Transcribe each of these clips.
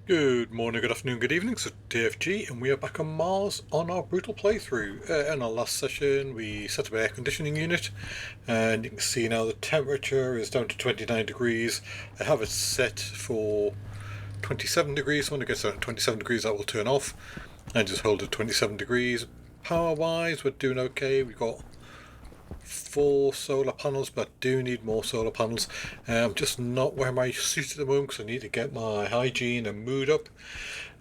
Good morning, good afternoon, good evening. So TFG, and we are back on Mars on our brutal playthrough. In our last session, we set up an air conditioning unit, and you can see now the temperature is down to 29 degrees. I have it set for 27 degrees. When it gets down to 27 degrees, that will turn off, and just hold it 27 degrees. Power-wise, we're doing okay. We've got 4 solar panels, but I do need more solar panels. I'm just not wearing my suit at the moment because I need to get my hygiene and mood up.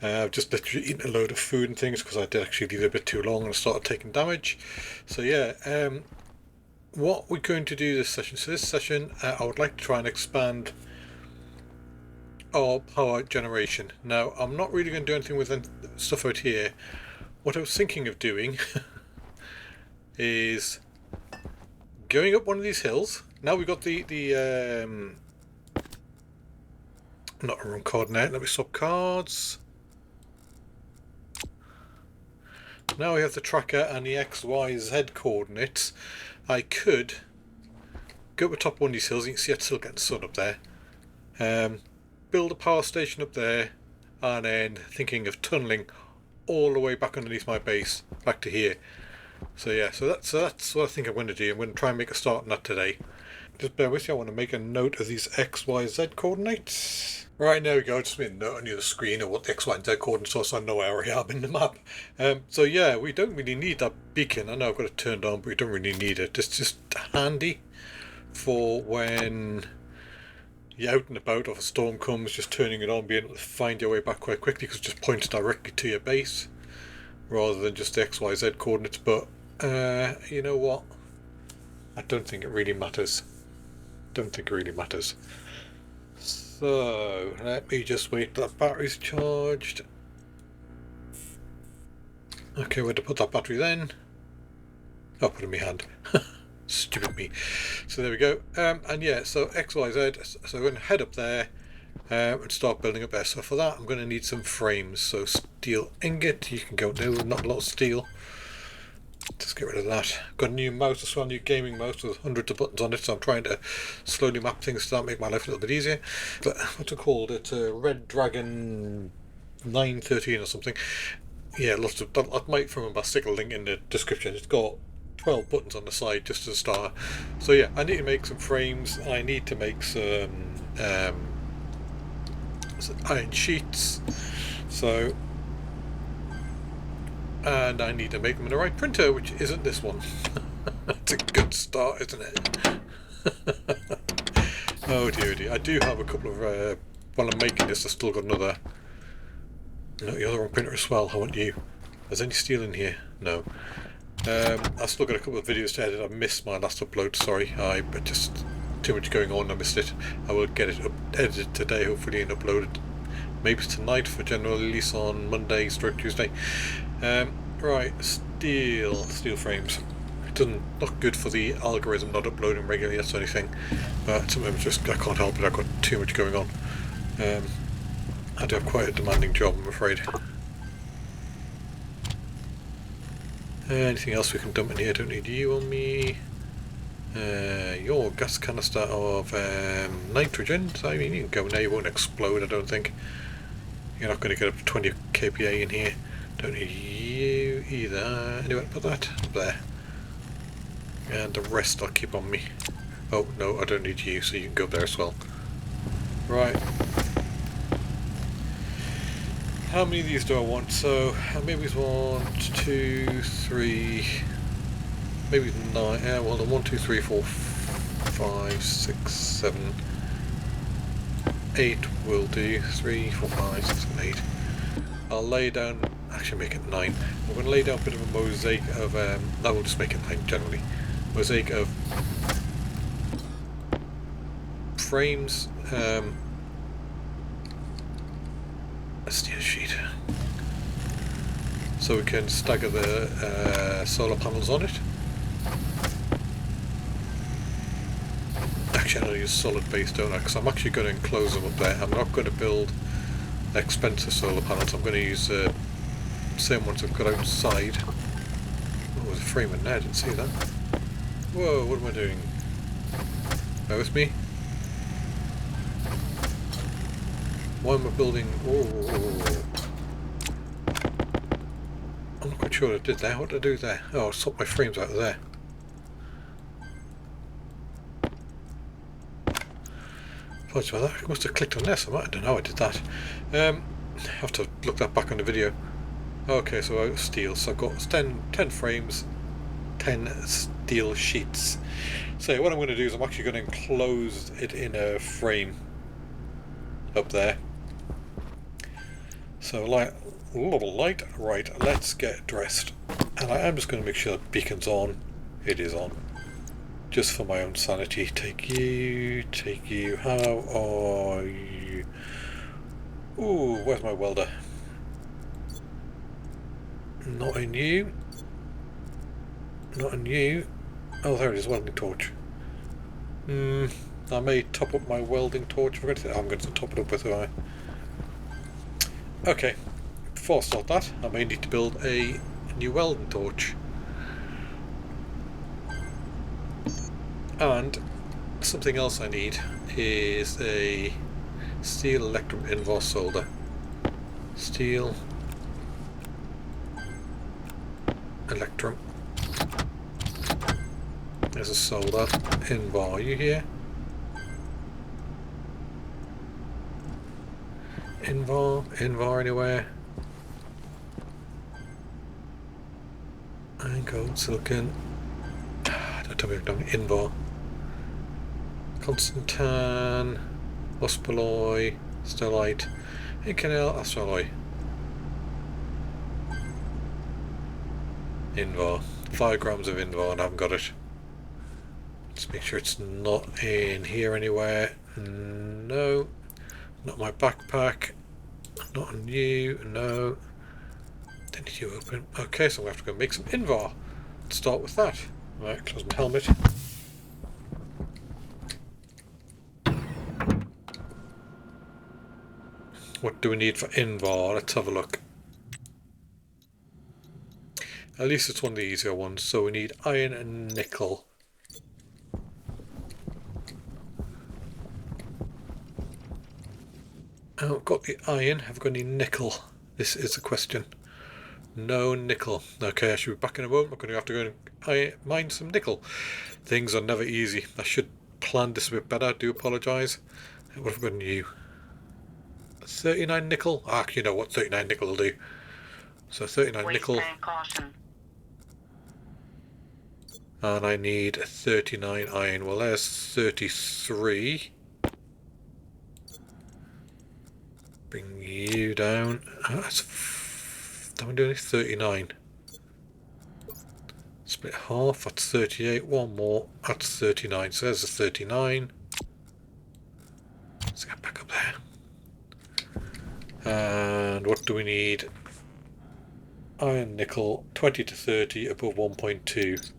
I've just literally eaten a load of food and things because I did actually leave it a bit too long and I started taking damage. So yeah, what we're going to do this session. So this session, I would like to try and expand our power generation. Now, I'm not really going to do anything with stuff out here. What I was thinking of doing is going up one of these hills. Now we've got the not a wrong coordinate. Let me swap cards. Now we have the tracker and the X, Y, Z coordinates. I could go up the top of one of these hills. You can see I'd still get the sun up there. Build a power station up there, and then thinking of tunneling all the way back underneath my base, back to here. So yeah, so that's what I think I'm going to do. I'm going to try and make a start on that today. Just bear with me, I want to make a note of these X, Y, Z coordinates. Right, there we go, just made a note on the other screen of what the X, Y, and Z coordinates are so I know where I am in the map. So yeah, we don't really need that beacon. I know I've got it turned on, but we don't really need it. It's just handy for when you're out and about, or if a storm comes, just turning it on, being able to find your way back quite quickly because it just points directly to your base, rather than just the XYZ coordinates. But you know what, I don't think it really matters. So let me just wait till that battery's charged. Okay, where to put that battery then? I'll put it in my hand. Stupid me. So there we go. And yeah, so XYZ, so I'm going to head up there and start building up there. So for that I'm going to need some frames. So steel ingot, you can go there with not a lot of steel. Just get rid of that. Got a new mouse as well, new gaming mouse with hundreds of buttons on it, so I'm trying to slowly map things to that, make my life a little bit easier. But what's it called? It's a Red Dragon 913 or something. Yeah, lots of that might from a stick a link in the description. It's got 12 buttons on the side just to start. So yeah, I need to make some frames. I need to make some iron sheets. So, and I need to make them in the right printer, which isn't this one. It's a good start, isn't it? Oh dear, dear. I do have a couple of while I'm making this, I've still got another. No, the other one printer as well. I want you. Is any steel in here? No. I've still got a couple of videos to edit. I missed my last upload, sorry. But just too much going on, I missed it. I will get it edited today, hopefully, and uploaded maybe tonight for general release on Monday, Tuesday. Right, steel frames. It doesn't look good for the algorithm not uploading regularly, that's the only thing. But sometimes just I can't help it, I've got too much going on. I do have quite a demanding job, I'm afraid. Anything else we can dump in here? Don't need you on me. Your gas canister of nitrogen. So I mean, you can go now. You won't explode, I don't think. You're not going to get up to 20 kPa in here. Don't need you either. Anyway, put that up there. And the rest I'll keep on me. Oh no, I don't need you, so you can go there as well. Right. How many of these do I want? So maybe it's 1, 2, 3, maybe 9. Yeah, well, 1, 2, 3, 4, 5, 6, 7, 8 will do. 3, 4, 5, 6, 7, 8. I'll lay down. Actually, make it 9. I'm going to lay down a bit of a mosaic of. I will just make it 9 generally. Mosaic of frames. A steel sheet, so we can stagger the solar panels on it. Actually, I'll use solid base, don't I? Because I'm actually going to enclose them up there. I'm not going to build expensive solar panels. I'm going to use the same ones I've got outside. Oh, there's a frame in there. I didn't see that. Whoa, what am I doing? Bear with me. Why am I building... Oh, I'm not quite sure what I did there. What did I do there? Oh, I swapped my frames out of there. Apologies about that. I must have clicked on this. I don't know how I did that. I have to look that back on the video. Okay, so I got steel. So I've got 10 frames, 10 steel sheets. So what I'm going to do is I'm actually going to enclose it in a frame up there. So light, right, let's get dressed. And I am just going to make sure the beacon's on. It is on. Just for my own sanity. Take you, how are you? Ooh, where's my welder? Not in you. Not in you. Oh, there it is, welding torch. I may top up my welding torch. I'm going to top it up with it. Okay, before I start that, I may need to build a new welding torch. And something else I need is a steel electrum invar solder. Steel electrum. There's a solder. Invar, are you here? Invar anywhere? And gold, silicon. Don't tell me I've done Invar. Constantan, Ospalloy, Stellite, Incanel, Astraloy. Invar. 5 grams of Invar and I haven't got it. Let's make sure it's not in here anywhere. No. Not my backpack. Not on you. No. Then need you open. Okay, so I'm going to have to go make some Invar. Let's start with that. Right, close my helmet. What do we need for Invar? Let's have a look. At least it's one of the easier ones. So we need iron and nickel. I've got the iron. Have I got any nickel? This is the question. No nickel. Okay, I should be back in a moment. I'm going to have to go and mine some nickel. Things are never easy. I should plan this a bit better. I do apologise. What have I got new? 39 nickel? Ah, you know what 39 nickel will do. So 39 nickel. And I need 39 iron. Well, there's 33. Bring you down. Don't do any 39. Split half, that's 38. One more, that's 39. So there's a 39. Let's get back up there. And what do we need? Iron, nickel, 20 to 30 above 1.2.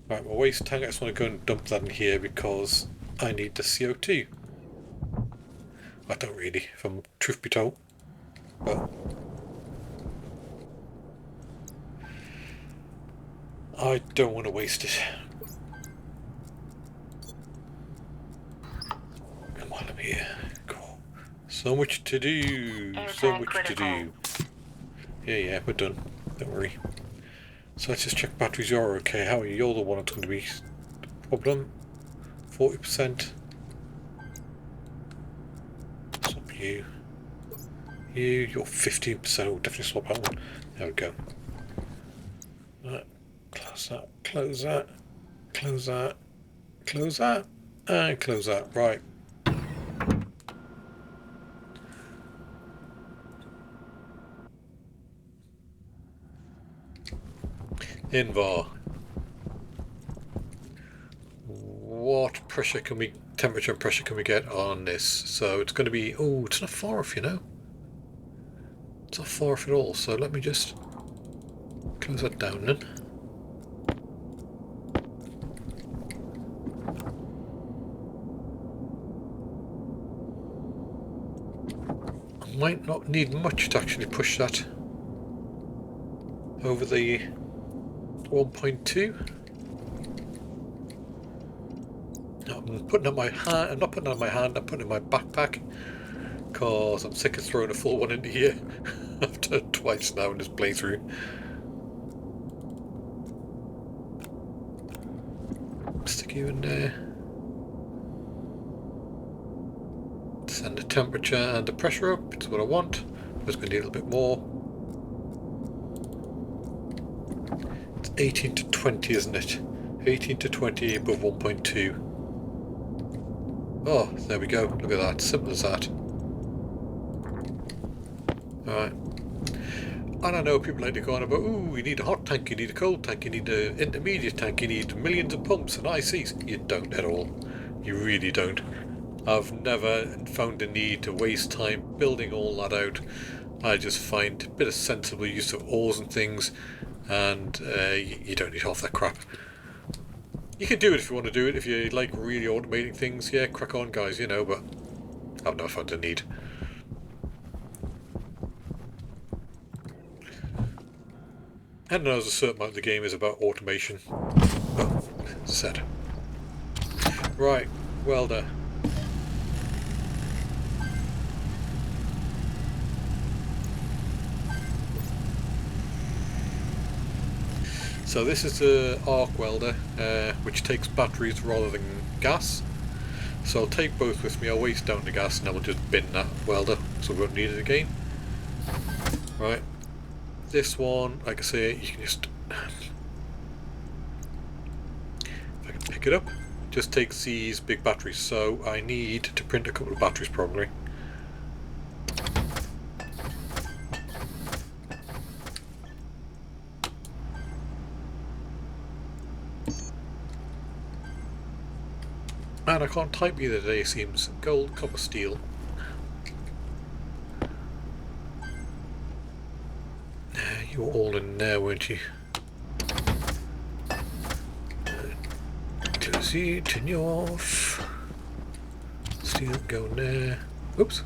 Right, my waste tank, I just want to go and dump that in here because I need the CO2. I don't really, if I'm truth be told. But I don't want to waste it. Come on, I'm here. Cool. So much to do. So much to do. Yeah, we're done. Don't worry. So let's just check batteries are okay. How are you? You're the one that's going to be the problem. 40%. Swap you. You're 15%. Oh, definitely swap that one. There we go. Right. Close that, close that, close that, close that, and close that. Right. Invar. What pressure can we, temperature and pressure can we get on this? So it's going to be, oh, it's not far off, you know. It's not far off at all. So let me just close that down then. Might not need much to actually push that over the 1.2. I'm putting it on my hand. I'm not putting it on my hand. I'm putting it in my backpack. because I'm sick of throwing a full one into here. I've done it twice now in this playthrough. Stick you in there. Send the temperature and the pressure up. It's what I want. I'm just going to need a little bit more. It's 18 to 20, isn't it? 18 to 20 above 1.2. Oh, there we go. Look at that. Simple as that. Alright. And I know people like to go on about, ooh, you need a hot tank, you need a cold tank, you need an intermediate tank, you need millions of pumps and ICs. You don't at all. You really don't. I've never found the need to waste time building all that out. I just find a bit of sensible use of ores and things, and you don't need half that crap. You can do it if you want to do it, if you like really automating things. Yeah, crack on guys, you know, but I've never found the need. I don't know, there's a certain amount of the game is about automation. Oh, said. Right, welder. So this is the arc welder, which takes batteries rather than gas. So I'll take both with me, I'll waste down the gas and then we'll just bin that welder, so we won't need it again. Right, this one, like I say, you can just, if I can pick it up, just takes these big batteries, so I need to print a couple of batteries probably. And I can't type either today, it seems. Gold, copper, steel. You were all in there, weren't you? Turn you off. Steel, go in there. Oops.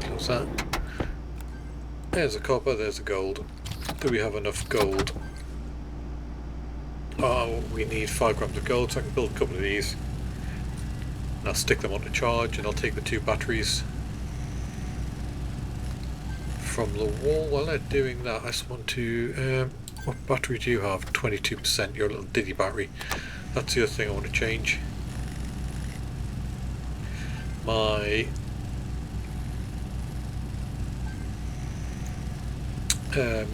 Close that. There's a copper, there's a gold. Do we have enough gold? Oh, we need 5 grams of gold, so I can build a couple of these. And I'll stick them onto charge, and I'll take the 2 batteries from the wall. While they're doing that, I just want to... what battery do you have? 22%, your little diddy battery. That's the other thing I want to change. My...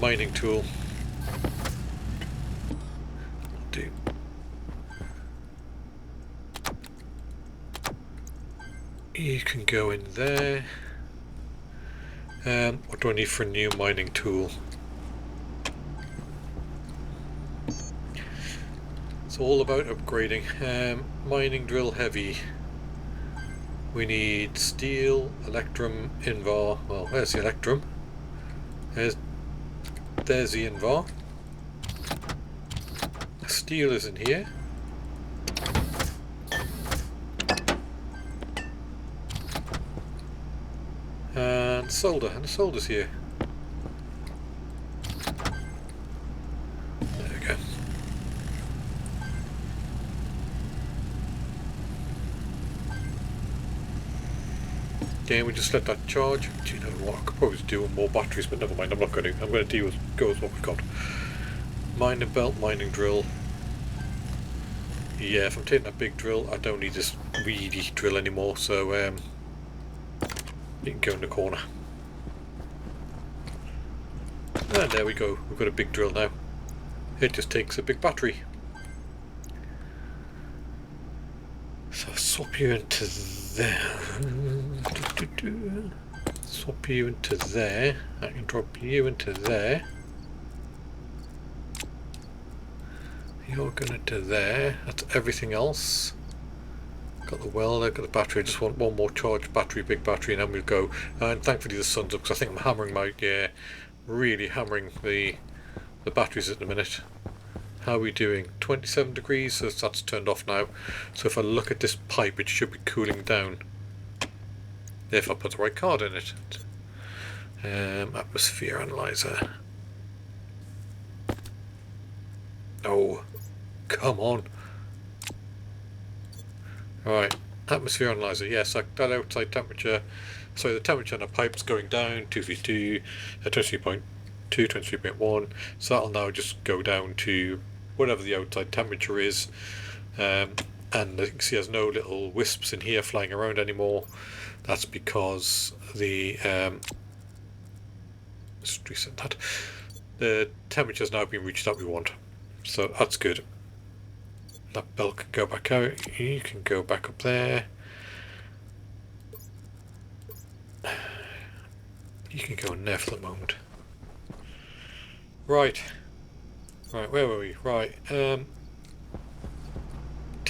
mining tool. Do. You can go in there. What do I need for a new mining tool? It's all about upgrading. Mining drill heavy. We need steel, electrum, invar. Well, there's the electrum. There's the invar. Steel is in here. And solder, and the solder's here. There we go. Again, we just let that charge. Do you know what? I could probably do with more batteries, but never mind. I'm not going to. I'm going to deal with go with what we've got. Mining belt, mining drill. Yeah, if I'm taking that big drill, I don't need this weedy drill anymore. So you can go in the corner. And there we go. We've got a big drill now. It just takes a big battery. So I'll swap you into there. Swap you into there. I can drop you into there. You're going to there. That's everything else. Got the welder, got the battery. I just want one more charged battery, big battery, and then we'll go. And thankfully the sun's up, because I think I'm hammering my, really hammering the batteries at the minute. How are we doing? 27 degrees, so that's turned off now. So if I look at this pipe, it should be cooling down. If I put the right card in it. Atmosphere analyzer. Oh, come on. Alright, atmosphere analyzer, yes, that outside temperature So the temperature on the pipe's going down 232, 23.2, 23.1. So that'll now just go down to whatever the outside temperature is. And you can see there's no little wisps in here flying around anymore. That's because the let's reset that. The temperature's now been reached that we want. So that's good. That belt can go back out. You can go back up there. You can go in there for the moment. Right. Right, where were we? Right. 10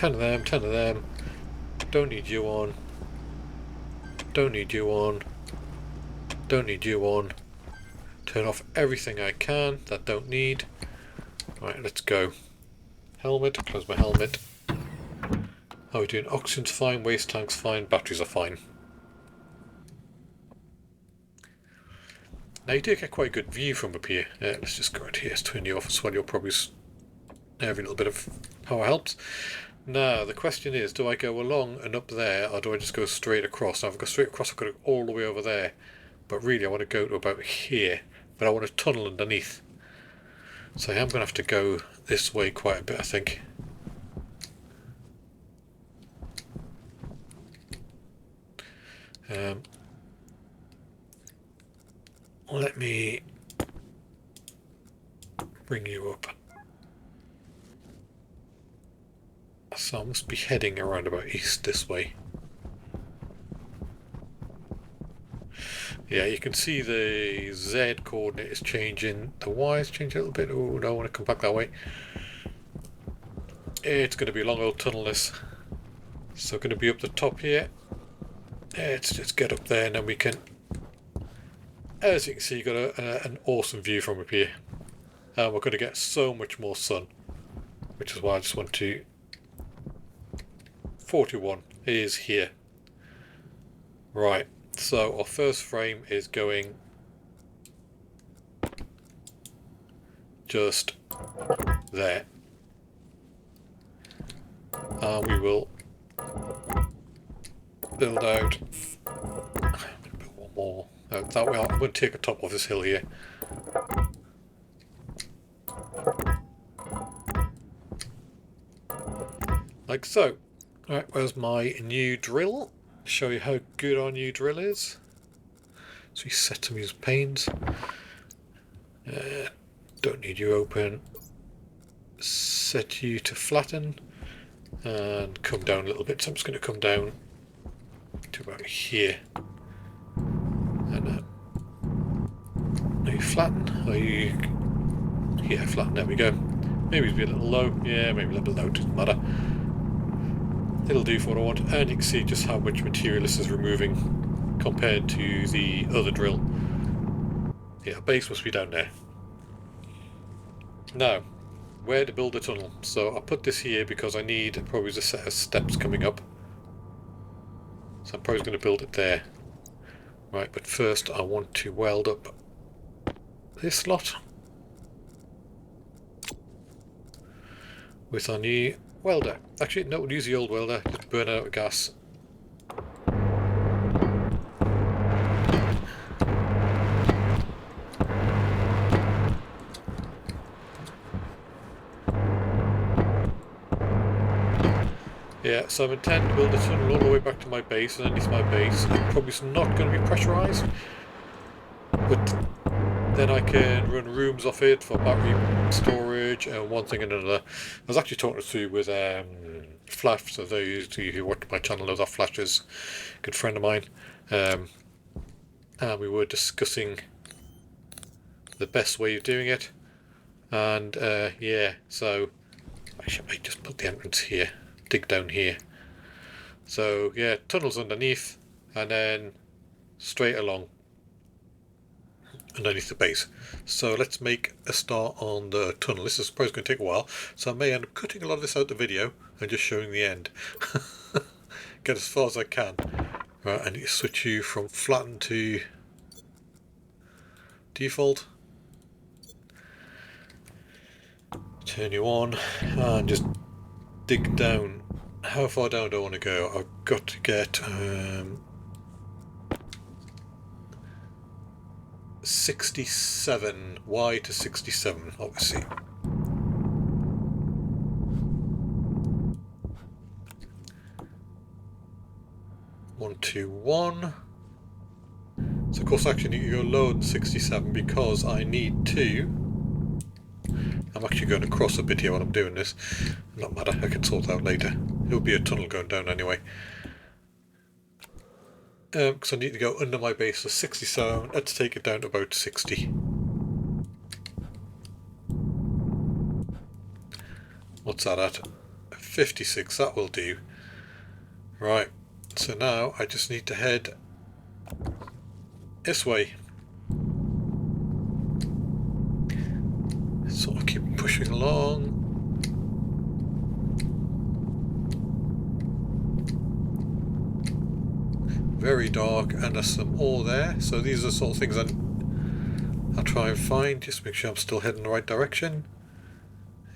of them, 10 of them. Don't need you on. Don't need you on. Don't need you on. Turn off everything I can that don't need. Right, let's go. Helmet, close my helmet. How are we doing? Oxygen's fine, waste tank's fine, batteries are fine. Now you do get quite a good view from up here. Let's just go right here, let's turn you off as well. You'll probably every little bit of power helps. Now the question is, do I go along and up there, or do I just go straight across? Now if I go straight across, I've got to go all the way over there. But really I want to go to about here. But I want a tunnel underneath. So I am going to have to go this way quite a bit, I think. Let me bring you up. So I must be heading around about east this way. Yeah, you can see the Z coordinate is changing. The Y is changing a little bit. Oh no, I want to come back that way. It's going to be a long old tunnel this. So going to be up the top here. Let's just get up there and then we can... As you can see, you've got an awesome view from up here. And we're going to get so much more sun. Which is why I just want to... 41 is here. Right. So our first frame is going just there. And we will build out one more. That way I'm going to take a top off this hill here. Like so. Alright, where's my new drill? Show you how good our new drill is. So we set some use panes. Don't need you open. Set you to flatten and come down a little bit. So I'm just going to come down to about here. And are you flatten? Are you? Yeah, flatten. There we go. Maybe it's be a little low. Yeah, maybe a little bit low. Doesn't matter. It'll do for what I want, and you can see just how much material this is removing compared to the other drill. Yeah, base must be down there. Now, where to build a tunnel? So I'll put this here because I need probably a set of steps coming up. So I'm probably going to build it there. Right, but first I want to weld up this slot with our new welder. Actually, no, we'll use the old welder, just burn out of gas. Yeah, so I'm intending to build a tunnel all the way back to my base, and underneath my base. It's probably not going to be pressurised, but then I can run rooms off it for battery storage and one thing and another. I was actually talking through with Flash, so those of you who watch my channel know that Flash is a good friend of mine. And we were discussing the best way of doing it. And yeah, so I might just put the entrance here, dig down here. So yeah, tunnels underneath and then straight along underneath the base. So let's make a start on the tunnel. This is probably going to take a while, so I may end up cutting a lot of this out of the video and just showing the end. Get as far as I can. Right, I need to switch you from flatten to default. Turn you on and just dig down. How far down do I want to go? I've got to get 67. Y to 67, obviously. One, two, one. So of course I actually need to go lower than 67 because I need to... I'm actually going across a bit here while I'm doing this. Not matter, I can sort that out later. It'll be a tunnel going down anyway. Because I need to go under my base for 67. Let's take it down to about 60. What's that at? 56, that will do. Right, so now I just need to head this way. Sort of keep pushing along. Very dark, and there's some ore there. So these are the sort of things I'll try and find. Just make sure I'm still heading in the right direction.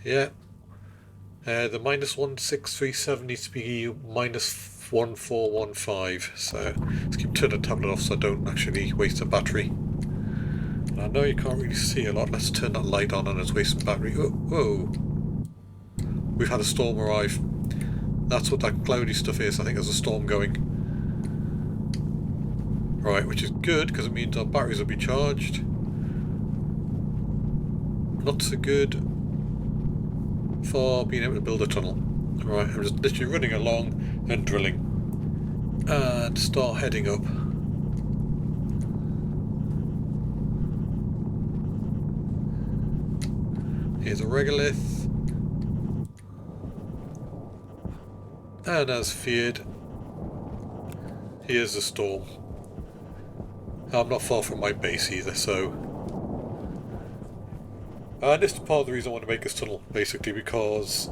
Yeah. The -1637 needs to be -1415. So let's keep turning the tablet off so I don't actually waste a battery. And I know you can't really see a lot. Let's turn that light on and it's wasting battery. Whoa. We've had a storm arrive. That's what that cloudy stuff is. I think there's a storm going. Right, which is good because it means our batteries will be charged. Not so good for being able to build a tunnel. Right, I'm just literally running along and drilling. And start heading up. Here's a regolith. And as feared, here's the storm. I'm not far from my base either, so... And this is part of the reason I want to make this tunnel, basically, because...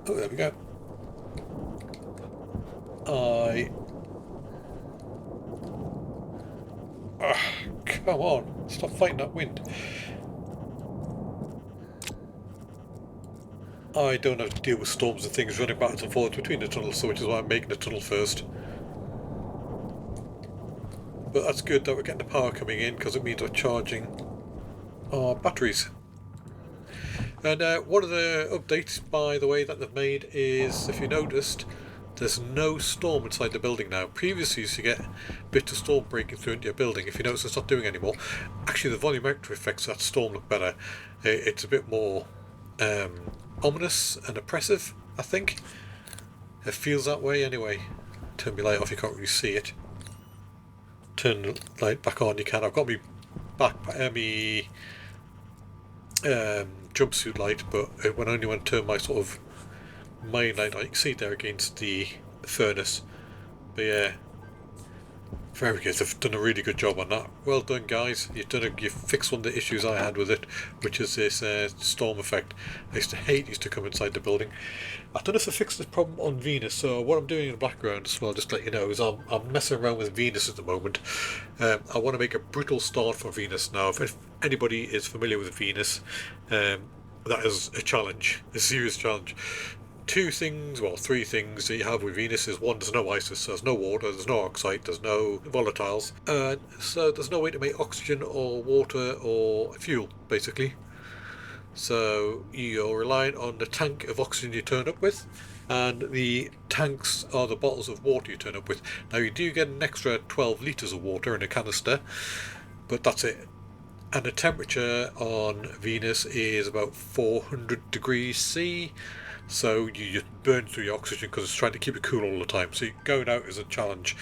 Oh, there we go. Come on, stop fighting that wind. I don't have to deal with storms and things running backwards and forwards between the tunnels, so which is why I'm making the tunnel first. But that's good that we're getting the power coming in because it means we're charging our batteries. And one of the updates, by the way, that they've made is, if you noticed, there's no storm inside the building now. Previously you used to get bits of storm breaking through into your building. If you notice, it's not doing anymore. Actually, the volumetric effects of that storm look better. It's a bit more ominous and oppressive, I think. It feels that way anyway. Turn my light off, you can't really see it. Turn the light back on, you can. I've got me jumpsuit light, but only when I turn my sort of main light on. You can see there against the furnace. But yeah, very good. They've done a really good job on that. Well done, guys. You've fixed one of the issues I had with it, which is this storm effect. I used to hate used to come inside the building. I don't know if I fixed this problem on Venus. So what I'm doing in the background as well, just to let you know, is I'm messing around with Venus at the moment. I want to make a brutal start for Venus now. If anybody is familiar with Venus, that is a challenge, a serious challenge. Three things that you have with Venus is, one, there's no ice, so there's no water, there's no oxide, there's no volatiles, so there's no way to make oxygen or water or fuel, basically. So you're reliant on the tank of oxygen you turn up with, and the tanks are the bottles of water you turn up with. Now you do get an extra 12 litres of water in a canister, but that's it. And the temperature on Venus is about 400 degrees C. So you just burn through your oxygen because it's trying to keep it cool all the time. So going out is a challenge.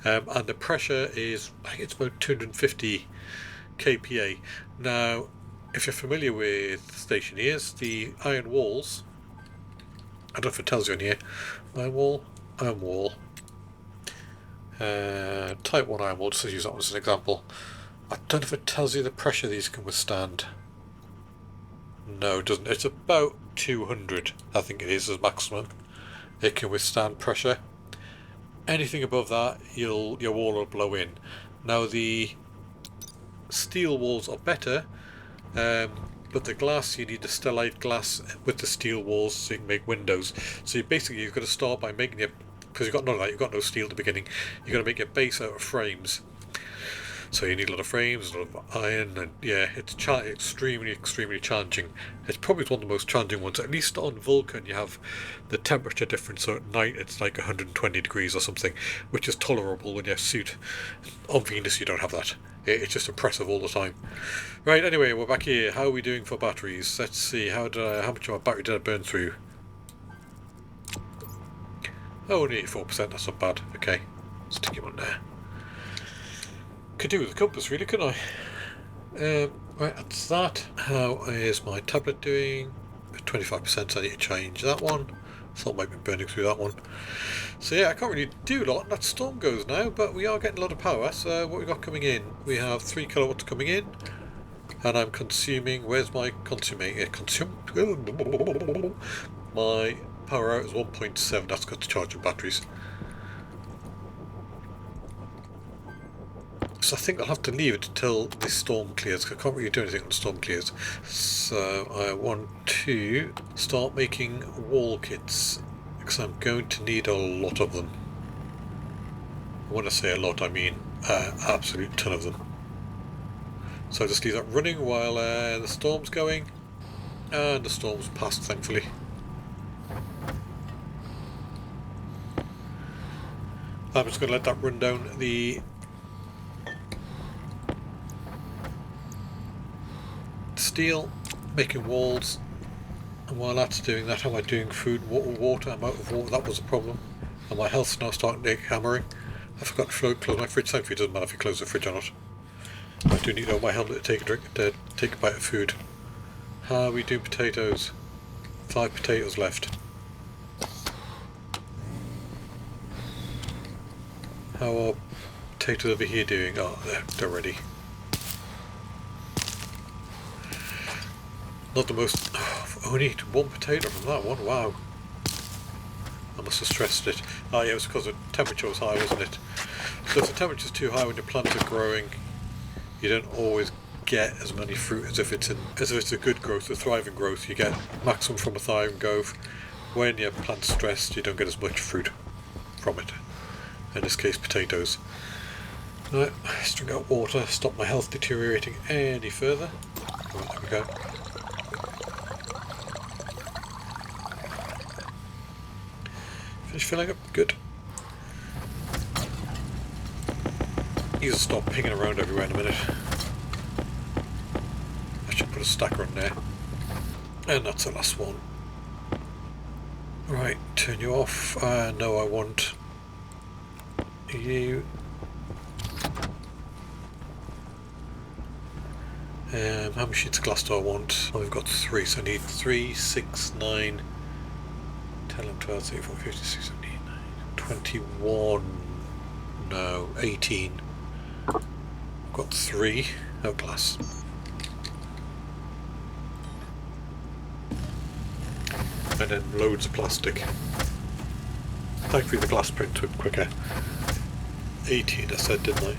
And the pressure is, I think it's about 250 kPa. Now, if you're familiar with Stationeers, the iron walls, I don't know if it tells you in here, iron wall, type 1 iron wall, just to use that one as an example. I don't know if it tells you the pressure these can withstand. No, it doesn't. It's about 200, I think it is, as maximum. It can withstand pressure. Anything above that, your wall will blow in. Now the steel walls are better, but the glass, you need the stellite glass with the steel walls so you can make windows. So you've got to start by making it, because you've got none of that, you've got no steel at the beginning. You've got to make your base out of frames. So you need a lot of frames, a lot of iron, and yeah, it's extremely, extremely challenging. It's probably one of the most challenging ones. At least on Vulcan, you have the temperature difference. So at night, it's like 120 degrees or something, which is tolerable when you have a suit. On Venus, you don't have that. It's just oppressive all the time. Right. Anyway, we're back here. How are we doing for batteries? Let's see. How much of my battery did I burn through? Oh, only 4%. That's not bad. Okay, stick him on there. Could do with a compass, really, couldn't I? Right, that's that. How is my tablet doing? 25%, so I need to change that one. Thought I might be burning through that one. So yeah, I can't really do a lot, and that storm goes now, but we are getting a lot of power. So what we got coming in? We have 3 kilowatts coming in, and I'm consuming. Where's my consuming? My power out is 1.7. That's got to charge the batteries. So I think I'll have to leave it until the storm clears, because I can't really do anything when the storm clears. So I want to start making wall kits, because I'm going to need a lot of them. When I say a lot, I mean absolute ton of them. So I just leave that running while the storm's going, and the storm's passed, thankfully. I'm just going to let that run down the steel, making walls, and while that's doing that, am I doing food, water? I'm out of water. That was a problem, and my health's now starting to hammering. I forgot to close my fridge. Thankfully, it doesn't matter if you close the fridge or not. I do need to know my helmet to take a drink, to take a bite of food. How are we doing potatoes? 5 potatoes left. How are potatoes over here doing? Oh, they're ready. Not the most. Oh, I've only eaten 1 potato from that one. Wow. I must have stressed it. Oh yeah, it was because the temperature was high, wasn't it? So if the temperature's too high when your plants are growing, you don't always get as many fruit as if it's a good growth, a thriving growth. You get maximum from a thriving growth. When your plant's stressed, you don't get as much fruit from it. In this case, potatoes. Right, let's drink out water, stop my health deteriorating any further. Right, there we go. Finish filling up, good. These will stop pinging around everywhere in a minute. I should put a stacker on there. And that's the last one. Right, turn you off. No, I want you. How many sheets of glass do I want? Oh, we've got 3, so I need 3, 6, 9, 10, 11, 12, 13, 14, 15, 16, 17, 21, no, 18. I've got 3 of glass. And then loads of plastic. Thankfully the glass print took quicker. 18 I said, didn't I?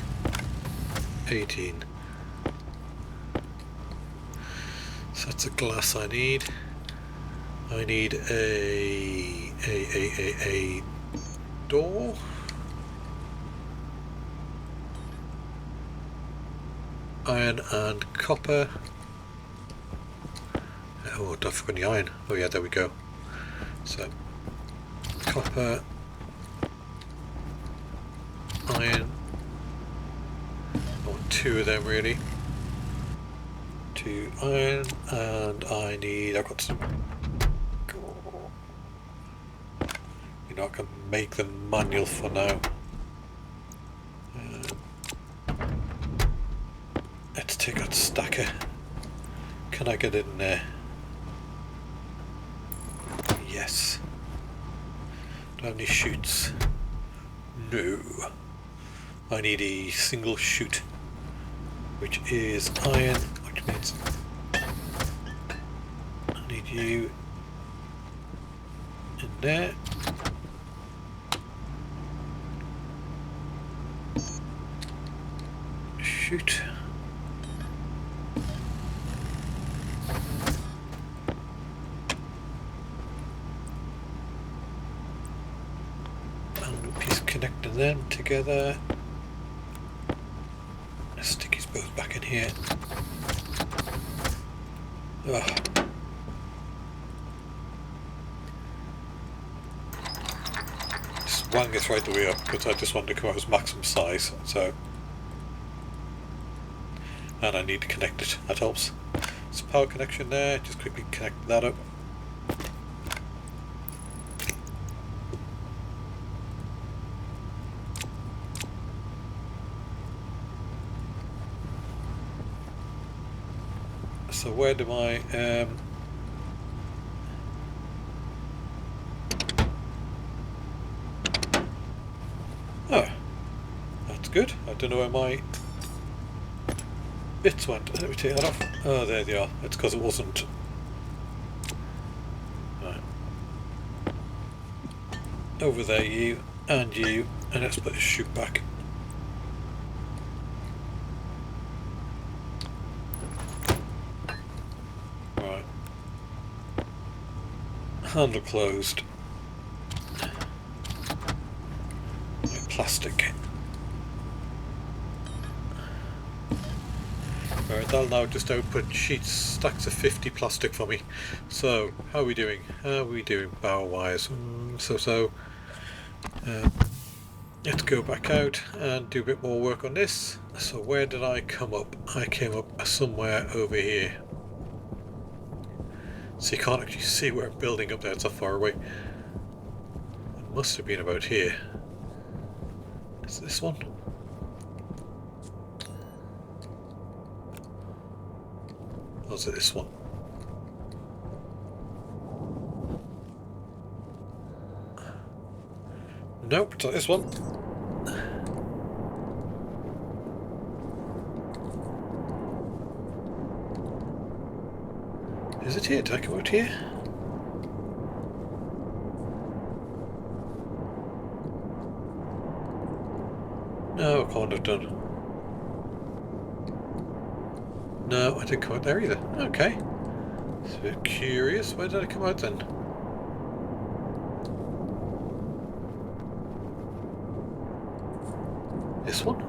18. So that's the glass I need. I need a door. Iron and copper. Oh, don't forget the iron. Oh yeah, there we go. So copper, iron. I want 2 of them really. 2 iron, and I've got some. You know, I can make them manual for now. Let's take that stacker. Can I get it in there? Yes. Do I have any chutes? No. I need a single chute, which is iron, which means I need you in there. Chute. And a piece connecting them together. Let's stick his both back in here. Ugh. Just wang this right the way up because I just want to come out as maximum size. So, and I need to connect it. That helps. There's a power connection there. Just quickly connect that up. So where do I oh, that's good. I don't know where my bits went. Let me take that off. Oh, there they are. It's because it wasn't. Right. Over there, you, and let's put this chute back. Right. Handle closed. Plastic. Alright, that'll now just output sheets, stacks of 50 plastic for me. So, how are we doing? How are we doing power wise? So. Let's go back out and do a bit more work on this. So where did I come up? I came up somewhere over here. So you can't actually see where I'm building up there, it's so far away. It must have been about here. Is this one? Or is it this one? Nope, it's not this one. Is it here? Did I come out here? No, I can't have done. No, I didn't come out there either. Okay. It's a bit curious. Where did I come out then? This one?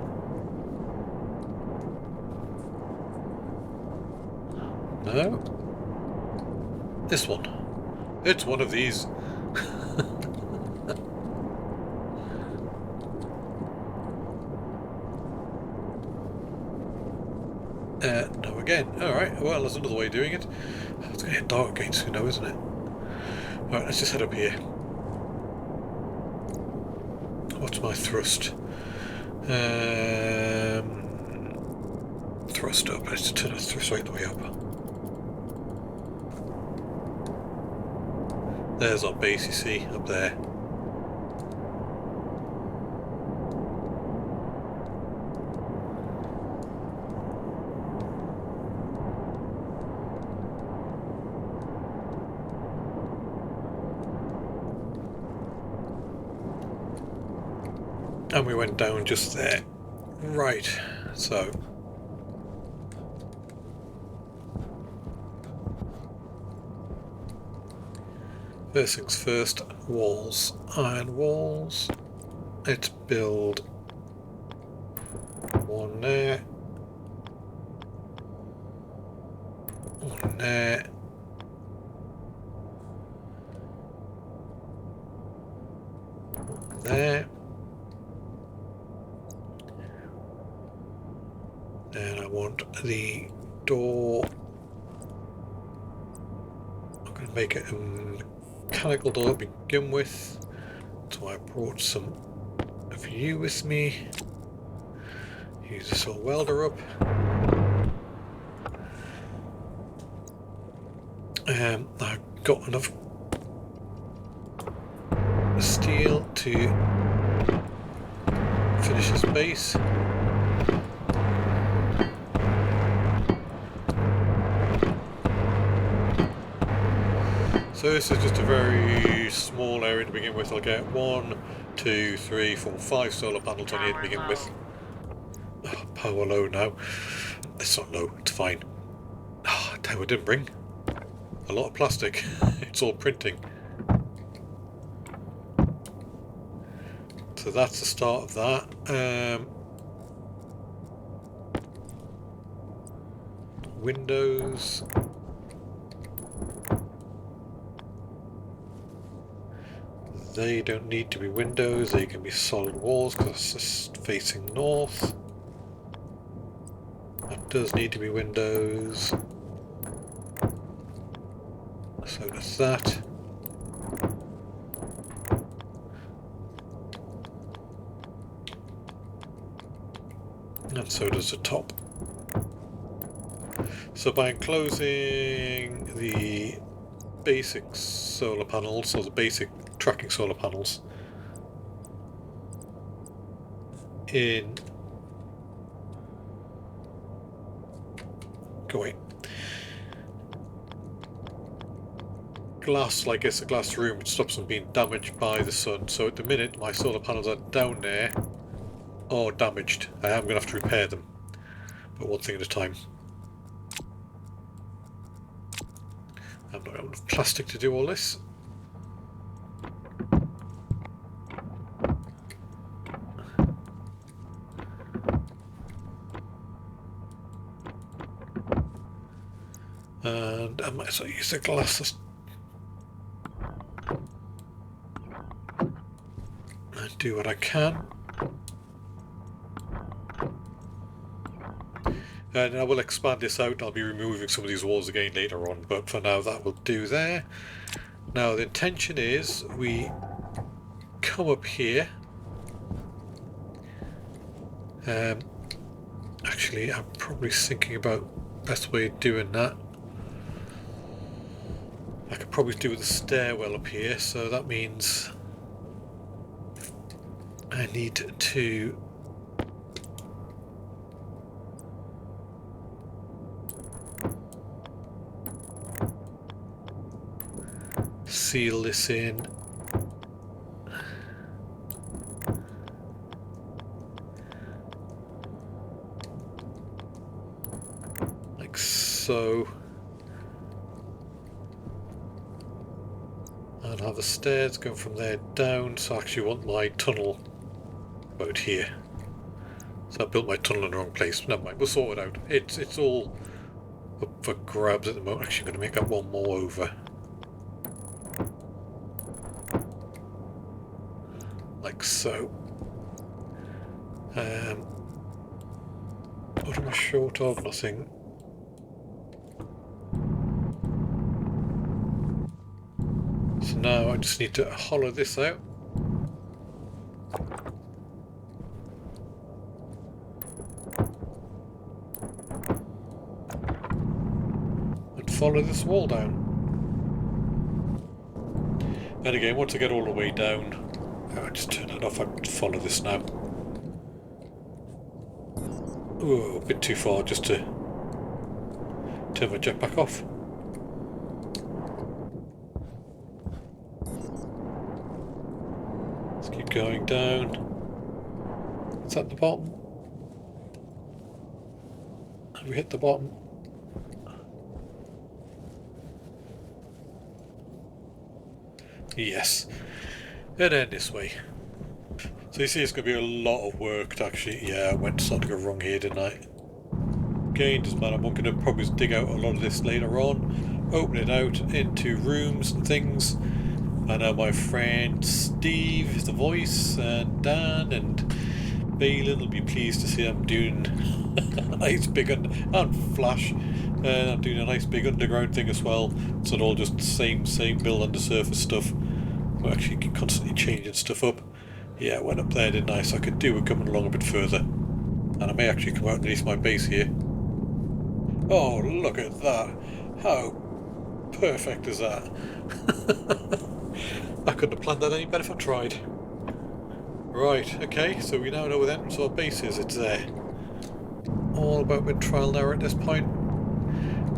No. This one. It's one of these. No again. Alright, well, there's another way of doing it. It's going to get dark again soon now, isn't it? Alright, let's just head up here. What's my thrust? Thrust up. Let's just turn the thrust right the way up. There's our base, you see, up there. And we went down just there. Right, so. First things first, walls. Iron walls. Let's build one there. One there. One there. And I want the door. I'm going to make it a mechanical door to begin with. So I brought some of you with me. Use this little welder up. I've got enough steel to finish this base. So this is just a very small area to begin with. I'll get 1, 2, 3, 4, 5 solar panels on here to begin with. Oh, power low now. It's not low, it's fine. Oh, damn, I didn't bring a lot of plastic. It's all printing. So that's the start of that. windows. They don't need to be windows, they can be solid walls because it's just facing north. That does need to be windows. So does that. And so does the top. So by enclosing the basic solar panels, or the basic tracking solar panels, in glass, like it's a glass room, it stops them being damaged by the sun. So at the minute my solar panels are down there or damaged. I am going to have to repair them, but one thing at a time. I've not got enough plastic to do all this. And I might as well use the glass and do what I can. And I will expand this out. I'll be removing some of these walls again later on, but for now that will do there. Now the intention is we come up here. Actually, I'm probably thinking about the best way of doing that. I could probably do the stairwell up here, so that means I need to seal this in. Like so. And have the stairs going from there down, so I actually want my tunnel about here. So I built my tunnel in the wrong place. Never mind, we'll sort it out. It's all up for grabs at the moment. Actually, I'm going to make that one more over. Like so. What am I short of? Nothing. So now I just need to hollow this out. And follow this wall down. And again, once I get all the way down, I'll just turn it off. I can follow this now. Ooh, a bit too far just to turn my jetpack off. Let's keep going down. It's at the bottom. Have we hit the bottom? Yes. And then this way. So you see it's going to be a lot of work to actually... Yeah, I went something to go wrong here, didn't I? Again, doesn't matter. I'm going to probably dig out a lot of this later on. Open it out into rooms and things. I know my friend Steve, the voice, and Dan and Balin will be pleased to see I'm doing a nice big... and Flash. I'm doing a nice big underground thing as well. It's not all just the same build undersurface stuff. We're actually constantly changing stuff up. Yeah, I went up there, didn't I? So I could do with coming along a bit further. And I may actually come out underneath my base here. Oh, look at that. How perfect is that? I couldn't have planned that any better if I tried. Right, okay, so we now know where the entrance of our base is. It's there. All about with trial and error at this point.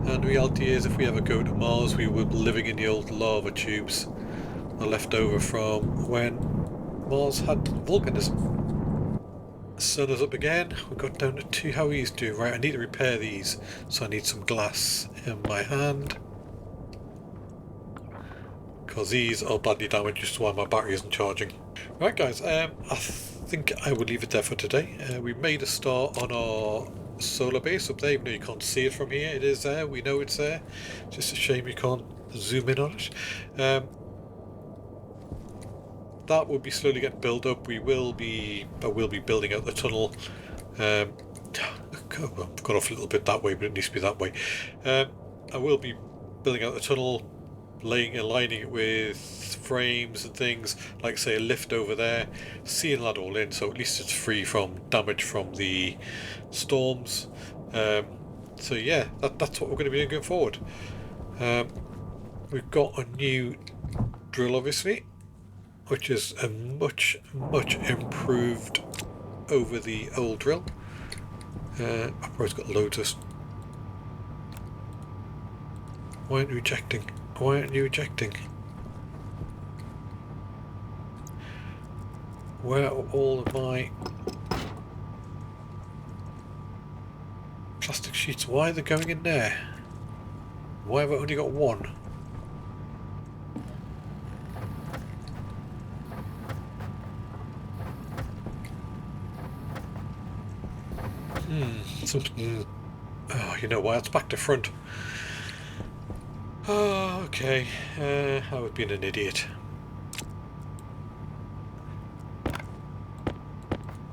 And the reality is, if we ever go to Mars, we will be living in the old lava tubes. Left over from when Mars had volcanism. Sun is up again. We got down to 2. How are these doing? Right, I need to repair these, so I need some glass in my hand. Because these are badly damaged, just why my battery isn't charging. Right guys, I think I will leave it there for today. We made a start on our solar base up there, even though you can't see it from here. It is there, we know it's there. Just a shame you can't zoom in on it. That will be slowly getting built up. I will be building out the tunnel. I've gone off a little bit that way, but it needs to be that way. I will be building out the tunnel, aligning it with frames and things, like say a lift over there, sealing that all in so at least it's free from damage from the storms. So yeah, that's what we're going to be doing going forward. We've got a new drill, obviously, which is a much improved over the old drill. I've always got loads of... Why aren't you ejecting? Why aren't you ejecting? Where are all of my plastic sheets? Why are they going in there? Why have I only got one? Something... Oh, you know why? It's back to front. Oh, okay. I've been an idiot.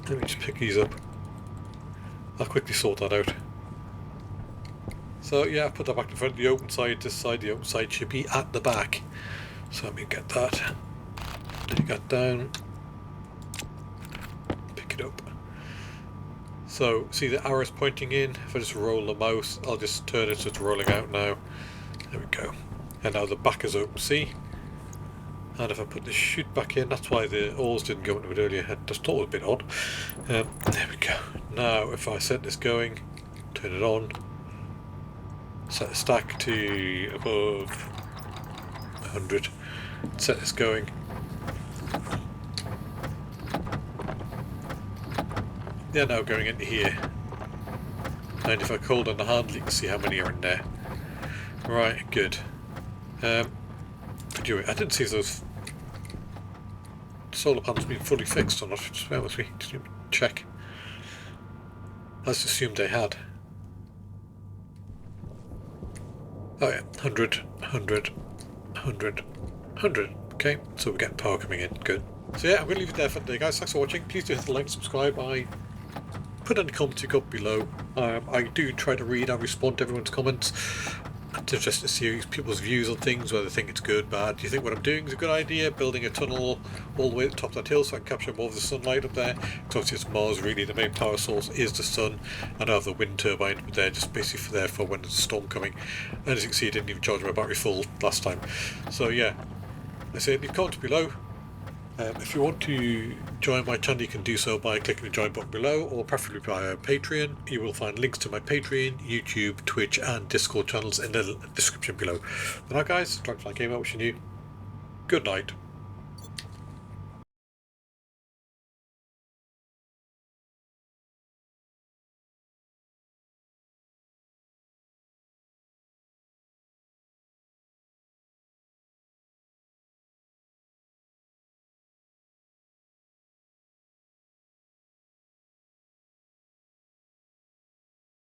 Let me just pick these up. I'll quickly sort that out. So yeah, I put that back to front. The open side, this side, the open side should be at the back. So let me get that. Take that down. Pick it up. So, see the arrows pointing in? If I just roll the mouse, I'll just turn it so it's rolling out now. There we go. And now the back is open, see? And if I put the chute back in, that's why the oars didn't go into it earlier. I just thought it was a bit odd. There we go. Now, if I set this going, turn it on, set the stack to above 100, set this going. They're now going into here. And if I hold on the handle, you can see how many are in there. Right, good. I didn't see if those solar panels being fully fixed or not. Just bear with me. Just check. Let's assume they had. Oh yeah, 100, 100, 100, 100. Okay, so we're getting power coming in. Good. So yeah, I'm going to leave it there for today, guys. Thanks for watching. Please do hit the like and subscribe. Put any comments you got below. I do try to read and respond to everyone's comments. Just to see people's views on things, whether they think it's good, bad. Do you think what I'm doing is a good idea? Building a tunnel all the way at the top of that hill so I can capture more of the sunlight up there. Because obviously it's Mars, really. The main power source is the sun. And I have the wind turbine there just basically for when there's a storm coming. And as you can see, I didn't even charge my battery full last time. So yeah, I say leave comments below. If you want to join my channel, you can do so by clicking the join button below, or preferably via Patreon. You will find links to my Patreon, YouTube, Twitch and Discord channels in the description below. But now guys, DragonflyGamer wishing you good night.